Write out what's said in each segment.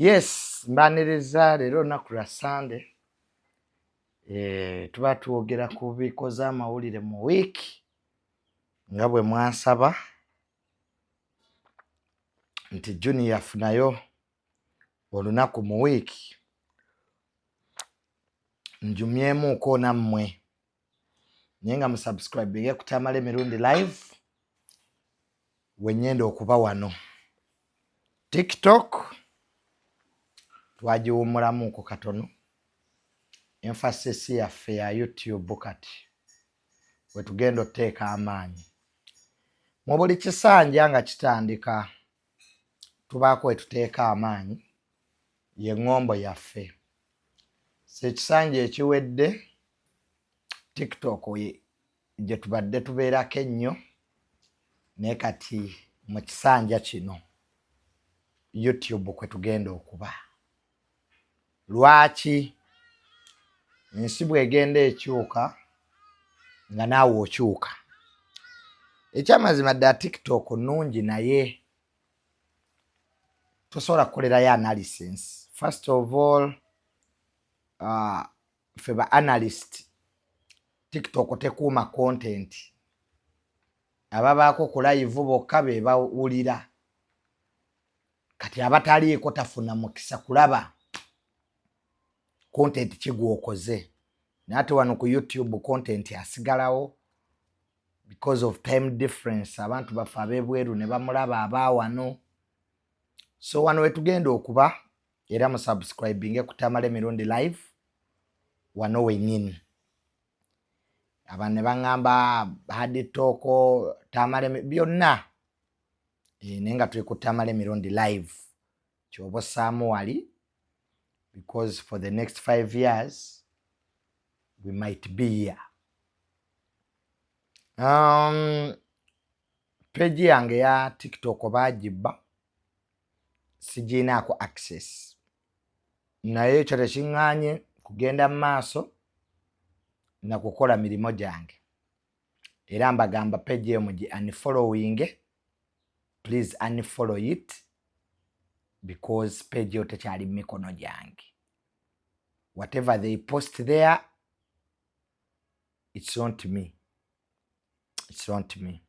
Yes, mbaniriza leero nnaku lwa Sunday. Tuba twogera ku bikoze amawulire mu wiiki nga bwe mwansaba nti Juni yafunayo olunaku mu wiiki njumyemuuko nammwe naye nga musubscribinge ku Tamale Mirundi live wennyenda okuba wano. TikTok twagiwummulamuuko katono. Emphasis yaffe ya YouTube kati wetugenda otteeka amaanyi. Mu buli kisanja nga kitandika tubaako wetuteeka amaanyi ye ngombo yaffe. Ekisanja ekiwedde TikTok gye tubadde tubeerako ennyo naye kati mu kisanja kino YouTube kwe tugenda okuba. Lwaki? Ensi bw'egenda ekyuka nga naawe okyuka. Ekyamazima ddala TikTok nnungi naye tosobola kukolerayo analysis. First of all, ffe ba analyst TikTok tekuuma content. Ababaako ku live bokka be bawulira. Kati abataliiko tafuna mukisa kulaba content kigwokoze. Nate wano ku YouTube content asigalawo because of time difference. Abantu baffe ab'ebweru ne bamulaba abaawano. So wano wetugenda okuba era mu subscribinge ku Tamale Mirundi live wano wennyini. Abantu ne baŋŋamba hard talk Tamale byonna naye nga tuli ku Tamale Mirundi live kyoba ossaamu wali because for the next 5 years we might be here. Page yange ya TikTok baagibba sigiinaako access naye ekyo tekiŋŋaanye kugenda mu maaso na kukola mirimo gyange. Era mbagamba page eyo mugi unfollowing, please unfollow it because page eyo tekyali mu mikono gyange. Whatever they post there, it's not me. It's not me.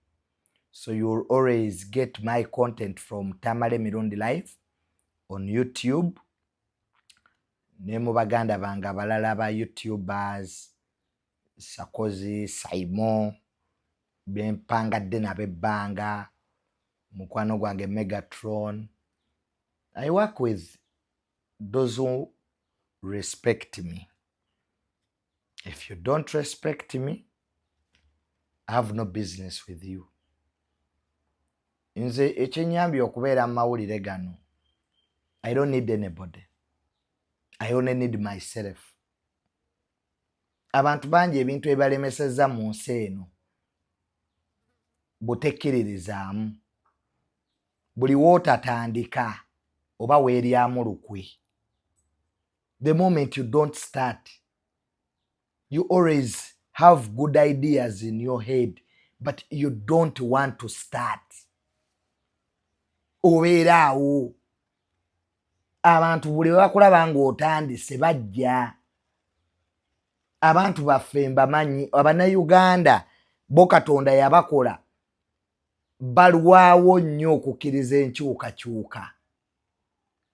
So you'll always get my content from Tamale Mirundi live on YouTube. Ne mu baganda bange abalala ba YouTubers Sakozi, Saimo, bempangadde nabebbanga, mukwano gwange Megatron. I work with those who respect me. If you don't respect me, I have no business with you. Nze ekyenyambye okubeera mu mawulire gano, I don't need anybody. I only need myself. Abantu bangi ebintu ebalemesezza mu nsi eno butekkiririzaamu. Buli wootatandika oba weeryamu lukwe. The moment you don't start, you always have good ideas in your head, but you don't want to start. Obeeraawo. Abantu buli bakulaba ng'otandise bajja. Abantu baffe mbamanyi, Abannayuganda bo Katonda yabakola balwawo nnyo okukkiriza enkyukakyuka.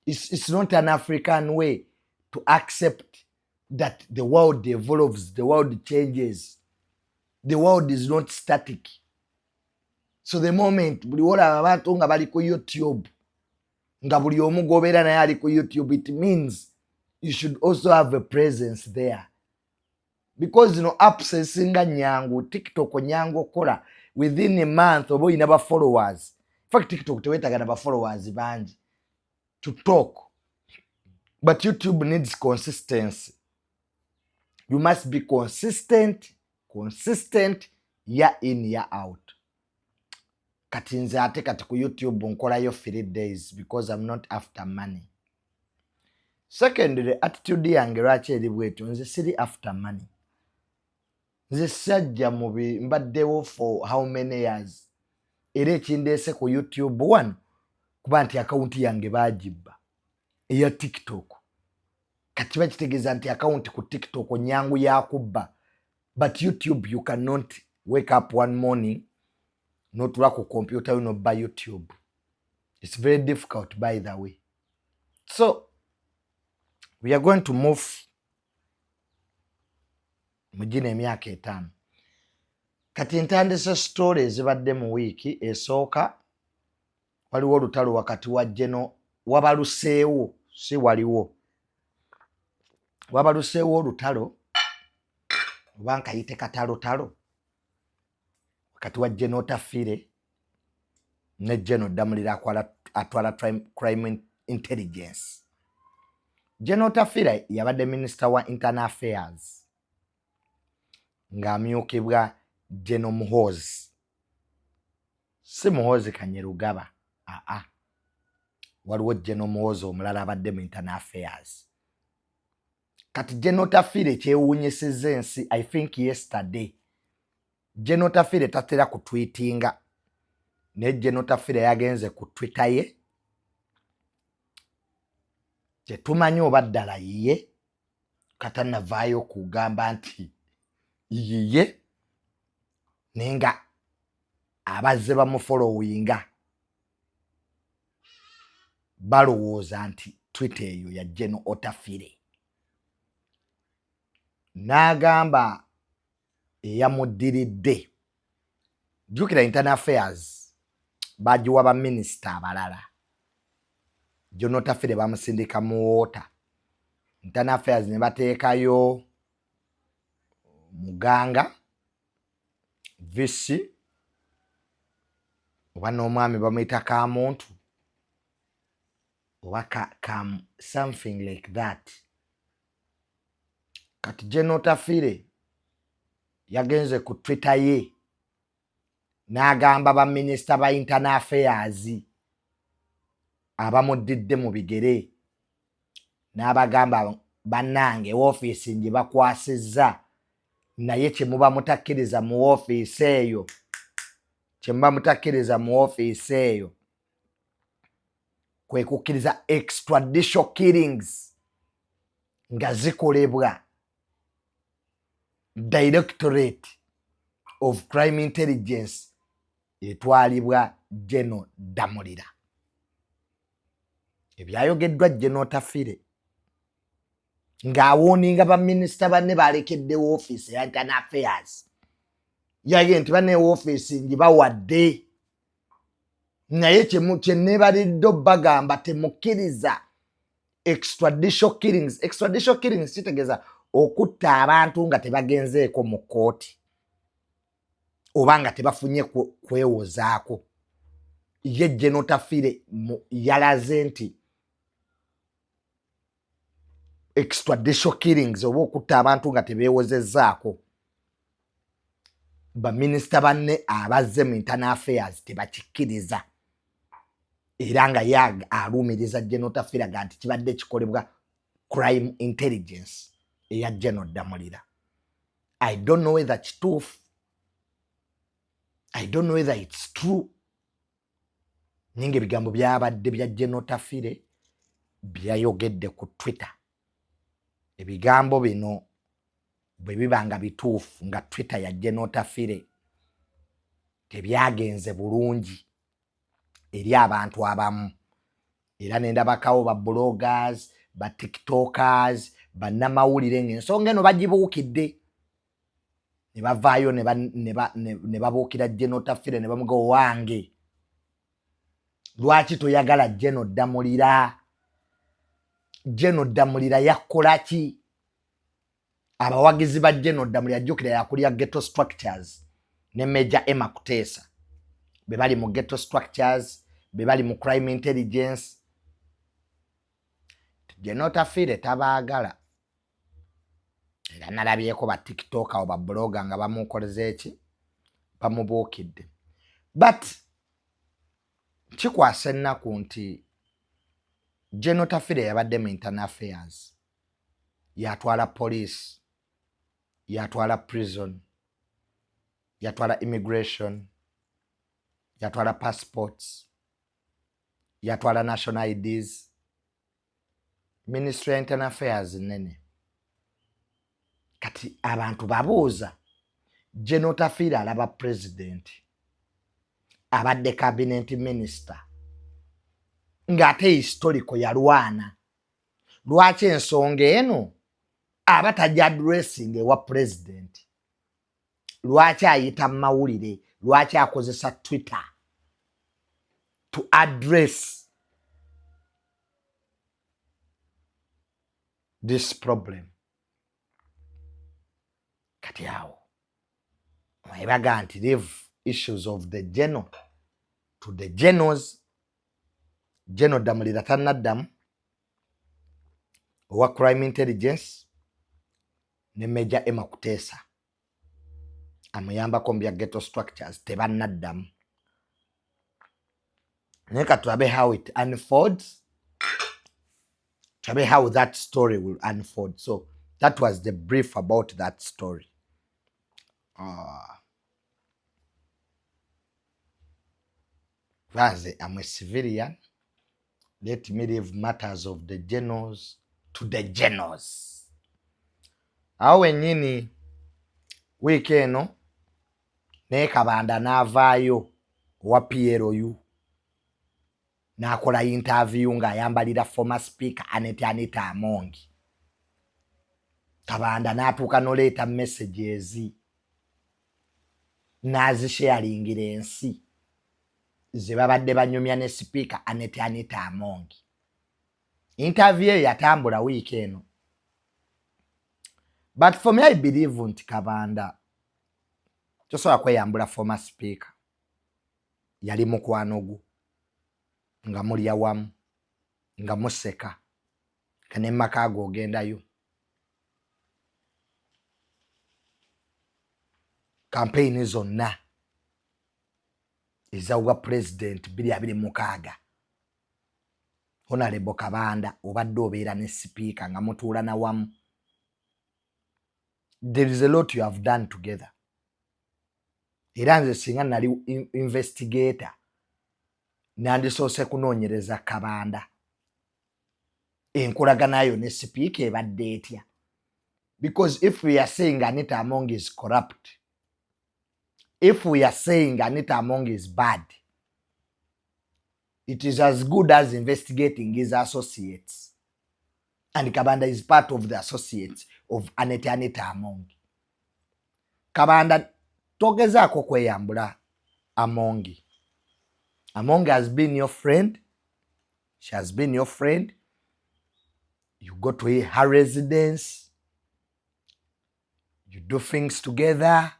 It's not an African way to accept that the world evolves, the world changes. The world is not static. So the moment buli olaba abantu nga bali ku YouTube, nga buli omu gobeera naye ali ku YouTube, it means you should also have a presence there. Because apps esinga nyangu, TikTok nyangu okola within a month oba oyina ba followers. In fact, TikTok teweetaaga na ba followers bangi to talk. But YouTube needs consistency. You must be consistent, year in, year out. Kati nze ate kati ku YouTube nkolayo 3 days because I'm not after money. Secondly, attitude yange lwaki eri bwetyo, nze siri after money. Nze sajja mubi mbaddewo for how many years. Era ekindeese ku YouTube 1 kuba nti akawunti yange baagibba. eya TikTok kati bakitegeeza nti account ku TikTok nyangu yakubba, but YouTube you cannot wake up one morning n'otula ku computer you by YouTube. It's very difficult, by the way. So we are going to move mujina emyaka 5 kati ntandise story ezibadde mu wiiki esooka. Waliwo olutalo wakati wa Geno wabaluseewo, si waliwo wabaluseewo olutalo oba nkayite katalotalo wakati wa Geno Tafire ne Geno Damulira atwala crime intelligence. Geno Tafire yabadde Minister wa Internal Affairs ng'amyukibwa Geno Muhoozi, si Muhoozi Kanyerugaba, waliwo Geno Muhoozi omulala abadde mu Internal Affairs. Kati Geno Tafire kyewuunyisizza ensi, I think yesterday, Geno Tafire tatera kutwitinga naye Geno Tafire yagenze ku Twitter ye, tetumanyi oba ddala yiye katanavaayo kugamba nti yiye, naye nga abazze bamufolowinga balowooza nti Twitter eyo ya Geno Tafire. N'agamba eyamuddiridde, jjukira Internal Affairs bagiwa baminisita abalala, Geno Tafire bamusindika mu woota, Internal Affairs ne bateekayo Muganga Visi oba n'omwami bamuyita Kamuntu oba something like that. Kati Geno Tafire yagenze ku Twitter ye n'agamba baminisita ba Internal Affairs abamuddidde mu bigere, n'abagamba bannange woofiisi gye bakwasizza naye kyemuba mutakkiriza mu woofiisi eyo, kyemuba mutakkiriza mu woofiisi eyo kwe kukkiriza extradition killings nga zikolebwa Directorate of Crime Intelligence etwalibwa Geno Damulira. Ebyayogeddwa Geno Tafire ng'awooninga baminisita banne balekedde woofiisi ya Internal Affairs, yage nti banne woofiisi ngibawadde naye kyeneebalidde bagamba temukkiriza extradition killings. Extradition killings kitegeeza okutta abantu nga tebagenzeeko mu kkooti oba nga tebafunye kwewozaako. Ye Geno Tafire yalaze nti extradition killings oba okutta abantu nga tebeewozezzaako baminisita banne abazze mu Internal Affairs tebakikkiriza, era nga ye aluumiriza Geno Tafire ga nti kibadde kikolebwa crime intelligence eya Geno Damulira. I don't know whether kituufu, I don't know whether it's true. Ninga ebigambo byabadde bya Geno Tafire byayogedde ku Twitter. Ebigambo bino bwe bibanga bituufu nga Twitter ya Geno Tafire tebyagenze bulungi eri abantu abamu, era nendabakawo ba bloggers, ba tiktokers, bannamawulire ng'ensonga eno bagibuukidde ne bavaayo ne babuukira Geno Tafire ne bamuga owange lwaki toyagala Geno Damulira? Geno Damulira yakola ki? Abawagizi ba Geno Damulira jjukira yakulira ghetto structures ne Major Emma Kuteesa be bali mu ghetto structures, be bali mu crime intelligence. Geno Tafire tabaagala, era nalabyeko ba tiktok awo ba blogger nga bamukoleza eki bamubuukidde. But kikwasa ennaku nti Geno Tafire yabadde mu Internal Affairs, yatwala police, yatwala prison, yatwala immigration, yatwala passports, yatwala national IDs, Ministry ya Internal Affairs nene. Kati abantu babuuza General Tafiira alaba president abadde cabinet minister ng'ate historical yalwana. Lwaki ensonga eno aba tajja addressing ewa president? Lwaki ayita mu mawulire? Lwaki akozesa Twitter to address this problem? Kati awo mwebaga nti leave issues of the general to the generals. General Damulira tannaddamu owa crime intelligence ne Major Emma Kuteesa amuyambako mu bya ghetto structures tebannaddamu. Naye ka tulabe how it unfolds, tulabe how that story will unfold. So that was the brief about that story. Vaze, I'm a civilian. Let me leave matters of the generals to the generals. Awo wennyini wiiki eno naye Kabanda n'avaayo owa PLU n'akola interview ng'ayambalira former speaker Anita Amongi. Kabanda n'atuuka n'oleeta messages n'azisharingira ensi ze babadde banyumya ne speaker Anita Amongi. Interview yatambula wiiki eno. But for me, I believe nti Kabanda tosobola kweyambula former speaker. Yali mukwano gwo nga mulya wamu nga museka kane maka go ogendayo. Campaign zonna ezawwa president 2026 Honorable Kabanda obadde obeera ne speaker nga mutuula na wamu. There is a lot you have done together. Era nze singa nali investigator nandisoose kunoonyereza Kabanda enkolaganayo ne speaker ebadde etya. Because if we are saying Anita Amongi is corrupt, if we are saying Anita Amongi is bad, it is as good as investigating his associates. And Kabanda is part of the associates of Anita Amongi. Kabanda togezaako kweyambula Amongi. Amongi has been your friend. She has been your friend. You go to her residence. You do things together.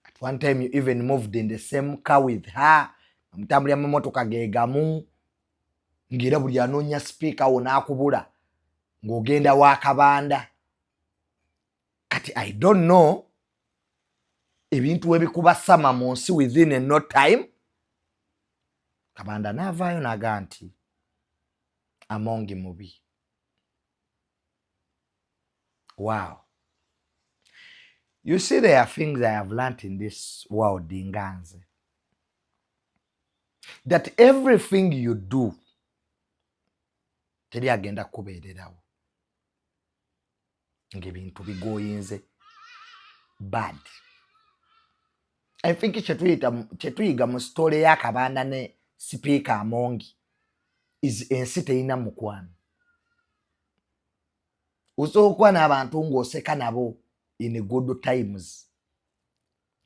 At one time you even moved in the same car with her. Mutambulira mu motoka gegamu. Ngira buli anoonya speaker wona akubula ng'ogenda wa Kabanda. Kati I don't know ebintu webikuba sama mu nsi within a no time. Kabanda n'avaayo n'aga nti Amongi mubi. Wow. You see, there are things I have learned in this world, Dinganze. That everything you do, teri agenda kubeererawo ng'ebintu bigoyinze bad. I think kyetuyiga mu story ya Kabanda ne speaker Amongi is ensi terina mukwano. Osooka n'abantu ng'oseka nabo in good times,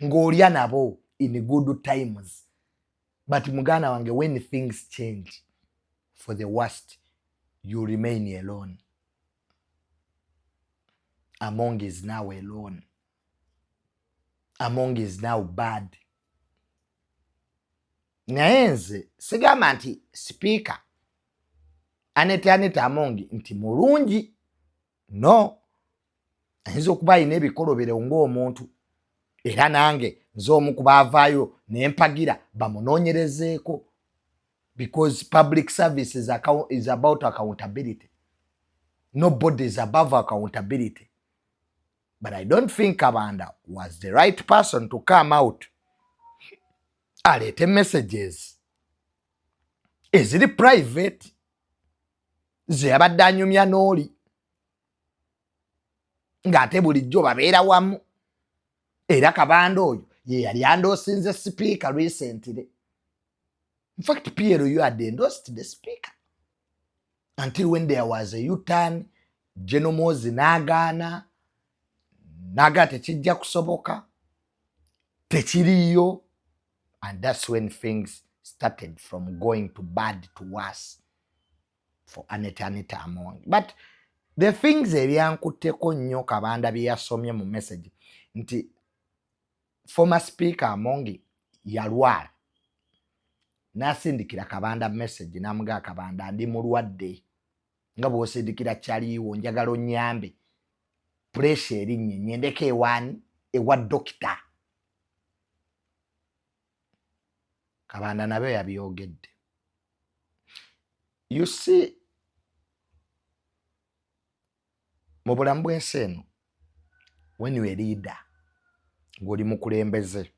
ng'olya nabo in good times, but mugana wange, when things change for the worst, you remain alone. Amongi is now alone. Amongi is now bad. Naye nze sigamba nti speaker Anita Amongi nti mulungi. No. Ayinza okuba alina ebikolobero ng'omuntu. Era nange nze omu ku baavaayo ne mpagira bamunoonyerezeeko. Because public service is about accountability. Nobody is above accountability. But I don't think Kabanda was the right person to come out aleete messages eziri private ze yabadde anyumya n'oli ng'ate bulijjo babeera wamu. Era Kabanda oyo ye yali andoosinze speaker recently. In fact, PLU had endorsed the speaker until when there was a U-turn. General Mozi n'agaana tekijja kusoboka, tekiriyo, and that's when things started from going to bad to worse for Anita Amongi. But the things ebyankutteko nnyo Kabanda bye yasomye mu message nti former speaker Amongi yalwala, n'asindikira Kabanda message n'amugaa Kabanda ndi mulwadde nga bw'osindikira kyaliwo njagala onnyambe pressure erinnya nyendeko ewa dokita. Kabanda nabyo yabyogedde. You see, mu bulamu bw'ensi eno, when you are a leader, ng'oli mukulembeze,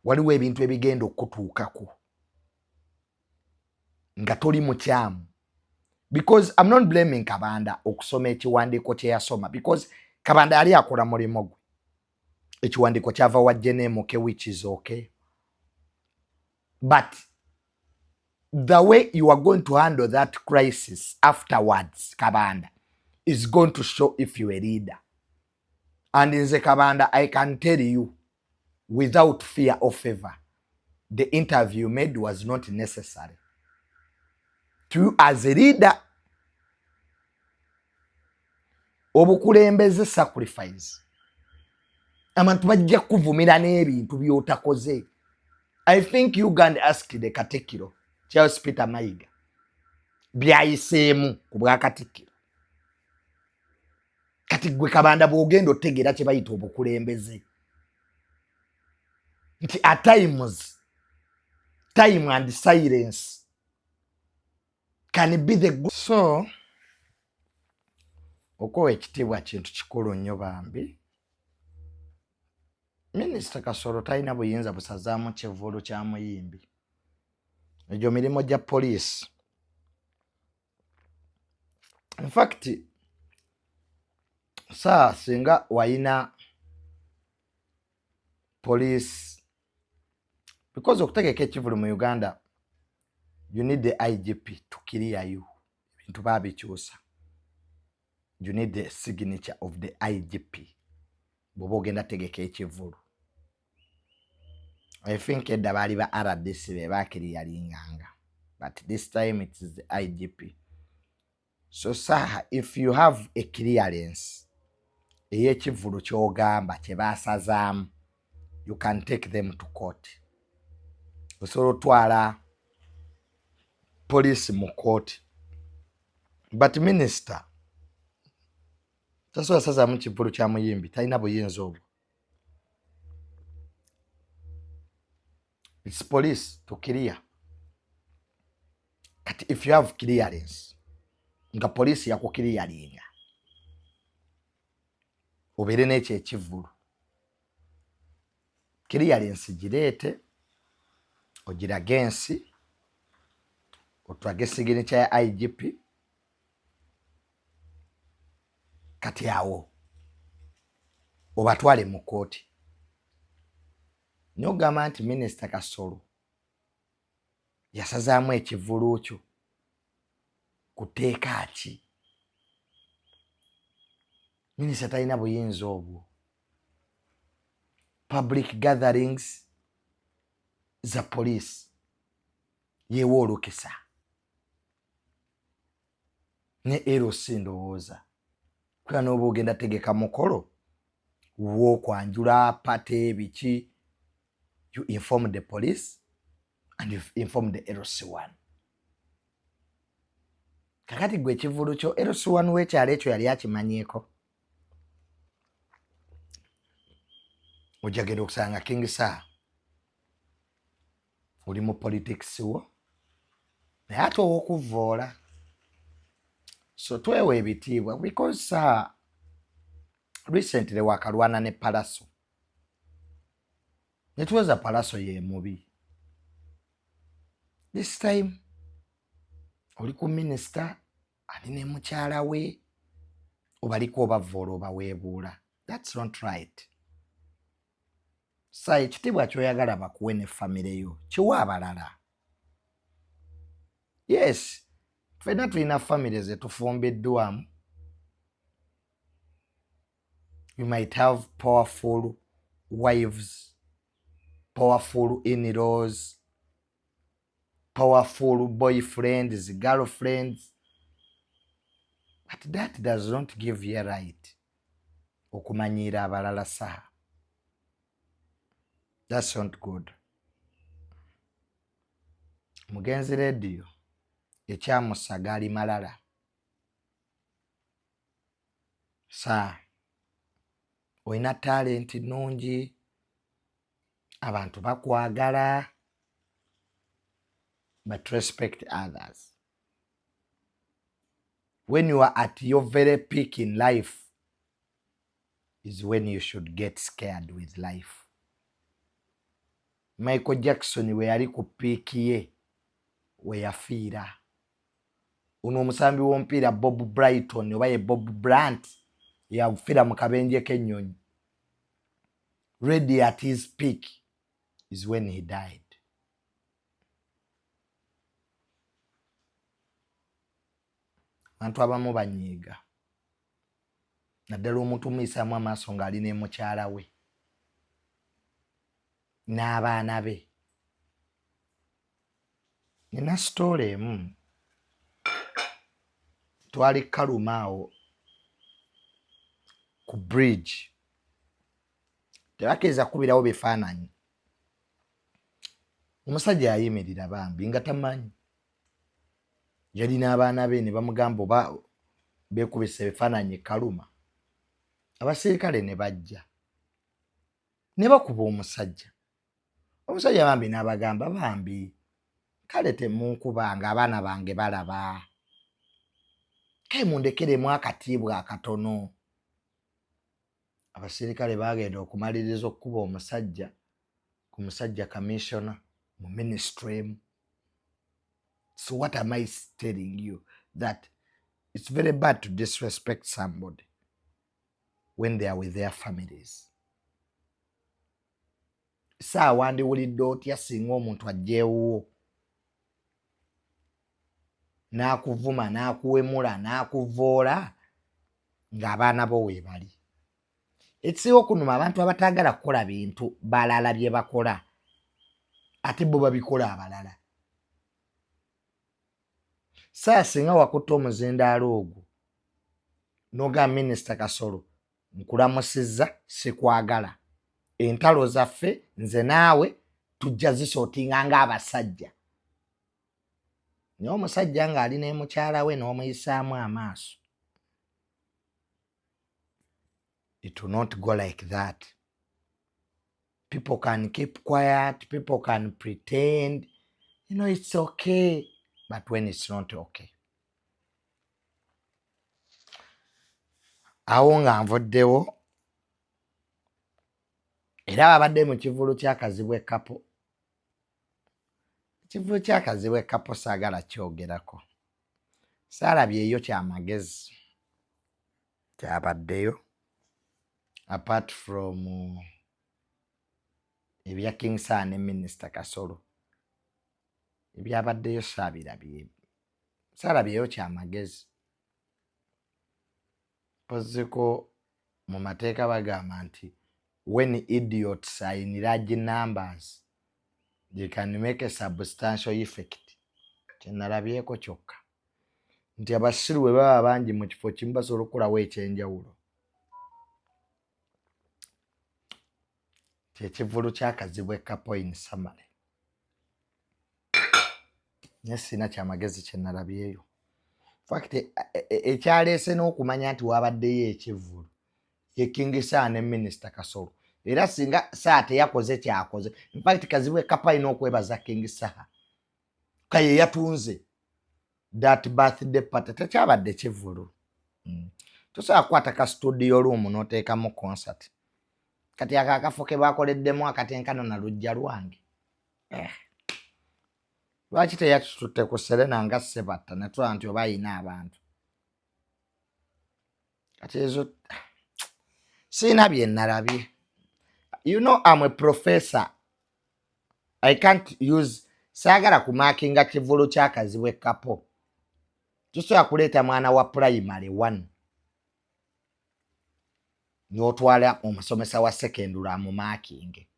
waliwo ebintu ebigenda okutuukako nga toli mukyamu. Because I'm not blaming Kabanda okusoma ekiwandiiko kye yasoma, because Kabanda yali akola mulimo gwe. Ekiwandiiko kyava wa Jenemoke, which is okay. But the way you are going to handle that crisis afterwards, Kabanda, is going to show if you're a leader. And in the Kabanda, I can tell you, without fear or favor, the interview you made was not necessary. To as a leader, obukulembeze sacrifice. Abantu bajja kuvumira n'ebintu by'otakoze. I think Uganda asked the Katikiro, Charles Peter Mayiga, byayiseemu ku bwa Katikiro. Kati gwe Kabanda bw'ogenda otegeera kye bayita obukulembeze. Nti at times, time and silence can be the good. So, okuwa ekitiibwa kintu kikulu nnyo bambi. Minisita Kasolo talina buyinza busazaamu kivvulu kya muyimbi. Egyo mirimu gya poliisi. In fact, singa wayina police, because okutegeka ekivvulu mu Uganda, you need the IGP to clear you. Bintu babikyusa. You need the signature of the IGP. Bw'oba ogenda tegeka ekivvulu. I think edda baali ba RDC be baakiriyalinganga. But this time it is the IGP. So saha, if you have a clearance, ey'ekivvulu ky'ogamba kye baasazaamu, you can take them to court. Osobola otwala police mu court. But minister, tasobola sazaamu kivvulu kya muyimbi, talina buyinza obwo. It's police to clear. Kati if you have clearance, nga police yakukiliyalinga, obeere n'ekyo ekivvulu. Clearance gireete, ogirage ensi, otwage signature ya IGP, kati awo obatwale mu kooti. N'ogamba nti Minisita Kasolo yasazaamu ekivvulu kyo kuteeka ki? Minisita talina buyinza obwo. Public gatherings za police yewoolokesa ne LC ndowooza kuba n'oba ogenda tegeka mukolo w'okwanjula pate biki, you inform the police and you inform the LC1. Kakati gwe ekivvulu kyo LC1 w'ekyalo ekyo yali akimanyiiko. Ojagenda okusanga King Saha oli mu politics wo naye ate ow'okuvvoola. So twewe ebitiibwa because recently wakalwana ne Palaso. Netuweza Palaso ye mubi. This time oli ku minisita ali ne mukyala we obaliko obavoola obaweebuula. That's not right. Sa ekitiibwa kyoyagala bakuwe ne famire yo kiwa abalala. Yes, ffenna tulina famire ze tufumbiddwamu. You might have powerful wives, powerful in-laws, powerful boyfriends, girlfriends. But that does not give you a right okumanyiira abalala saha. That's not good. Mugenzi radio ekyamusaga ali malala. Saha olina talenti nnungi, abantu bakwagala, but respect others. When you are at your very peak in life is when you should get scared with life. Michael Jackson we yali ku peak ye we yafiira. Uno omusambi w'omupiira Bob Brighton oba ye Bob Bryant yafiira mu kabenje k'ennyonyi. Ready at his peak is when he died. Abantu abamu banyiiga. Naddala omuntu omuyisaamu amaaso ng'ali ne mukyala we n'abaana be. Nina sitoola emu. Twali Kaluma awo ku bridge. Tebakkiriza kubirawo bifaananyi. Omusajja yayimirira bambi nga tamanyi. Yali n'abaana be ne bamugamba oba beekubisa ebifaananyi Kaluma. Abasirikale ne bajja ne bakuba omusajja. Omusajja bambi n'abagamba bambi kale temunkubanga abaana bange balaba. Kale mundekeremu akatiibwa akatono. Abasirikale baagenda okumaliriza okukuba omusajja ku musajja commissioner mu ministry emu. So what am I telling you? That it's very bad to disrespect somebody when they are with their families. Saa wandiwulidde otya singa omuntu ajjeewuwo n'akuvuma n'akuwemula n'akuvoola ng'abaana bo weebali. Ekisinga okunuma abantu abataagala kukola bintu balala bye bakola ate bo babikola abalala. Saa singa wakutta omuzindaalo ogwo n'ogamba minisita Kasolo nkulamusizza sikwagala. Entalo zaffe nze naawe tujja zisootinga ng'abasajja. Naye omusajja ng'ali ne mukyala we n'omuyisaamu amaaso. It will not go like that. People can keep quiet, people can pretend, you know, it's okay, but when it's not okay. Awo nga nvuddewo era babadde mu kivulu ky'akazibwe kapo. Ekivulu ky'akazibwe kapo saagala kyogerako. Saalabyeyo kyamagezi kyabaddeyo apart from ebya King Saha ne Minisita Kasolo. Ebyabaddeyo saabirabye. Saalabyeyo kyamagezi. Poziko mu mateeka bagamba nti when idiots are in large numbers they can make a substantial effect. Kyenalabyeko kyokka nti abasiru bwe baba bangi mu kifo kimu basobola okukolawo ekyenjawulo. Kyekivulu ky'akazibwe kapo in summary. Naye sina kyamagezi kyenalabyeyo. Fact ekyaleese n'okumanya nti wabaddeyo ekivulu ye King Saha ne Minisita Kasolo. Era singa Saha teyakoze kyakoze. In fact kazibwe kapo alina okwebaza King Saha. Kaye yatunze that birthday party tekyabadde kivulu. Tosobola kukwata ka studio room n'oteekamu concert. Kati akakafo ke baakoleddemu akatenkano na lujja lwange. lwaki teyatututte ku Serena nga Sebatta ne tulaba nti oba ayina abantu kati ezo siina bye nalabye. You know, I'm a professor. I can't use saagala kumaakinga kivulu ky'akazibu ekapo. Tusobola kuleeta mwana wa primary 1 n'otwala omusomesa wa secondary amumaakinge.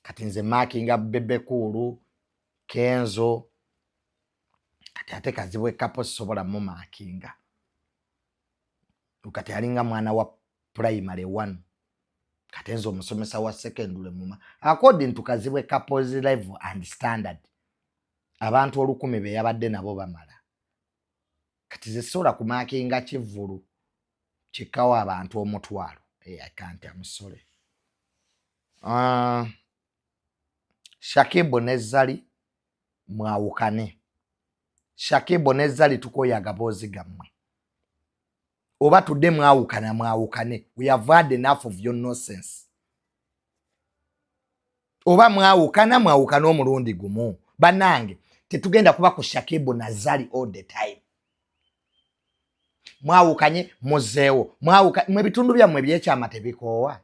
Kati nze maakinga Bebekulu, Kenzo, kati ate kazibu ekapo sisobola mumaakinga. Kati alinga mwana wa primary 1. Kati nze omusomesa wa secondary muma. According to kazibu ekapo's level and standard, abantu 1000 be yabadde nabo bamala. Kati ze sobola kumaakinga kivulu kikawa abantu 1000. I can't, I'm sorry. Shakibu ne Zali mwawukane. Shakibu ne Zali tukoyaga bozi gammwe. Oba tudde mwawukane. We have had enough of your nonsense. Oba mwawukana omulundi gumu. Banange tetugenda kuba ku Shakibu na Zali all the time. Mwawukanye muzeewo. Mwe bitundu byammwe ebyekyama tebikoowa.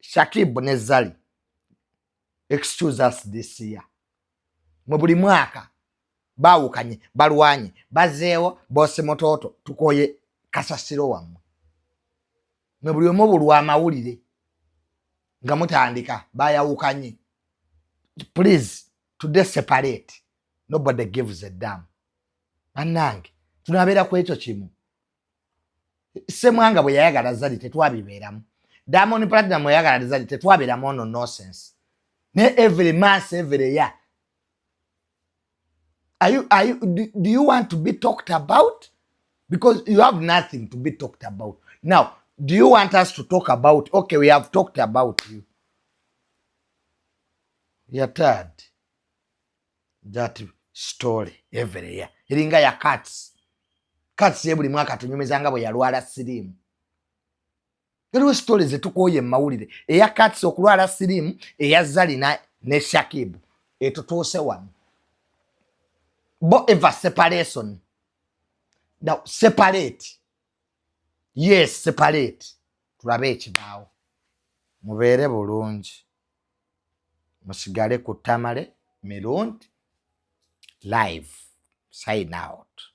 Shakibu ne Zali, excuse us this year. Mwe buli mwaka baawukanye, balwanye, bazeewo, bose mototo, tukoye kasasiro wammwe. Mwe buli omu bulwa amawulire nga mutandika bayawukanye. Please, today separate. Nobody gives a damn. Bannange, tunabeera ku ekyo kimu. Ssemwanga bwe yayagala Zali tetwabibeeramu. Diamond Platinum bwe yayagala Zali tetwabeeramu ono nonsense. Ne every month, every year. Do you want to be talked about? Because you have nothing to be talked about. Now, do you want us to talk about? Okay, we have talked about you. You're tired. That story every year. Iringa ya cats. Cats ye buli mwaka tunyumizanga bwe yalwala sirimu. Galiwo stories zetukoye mawulire. Eya cats okulwala sirimu, eya Zali ne Shakibu. Etutuuse wano. Bo ever separation. Now, separate. Yes, separate. Tulabe ekibaawo. Mubeere bulungi. Musigale ku Tamale Mirundi live. Sign out.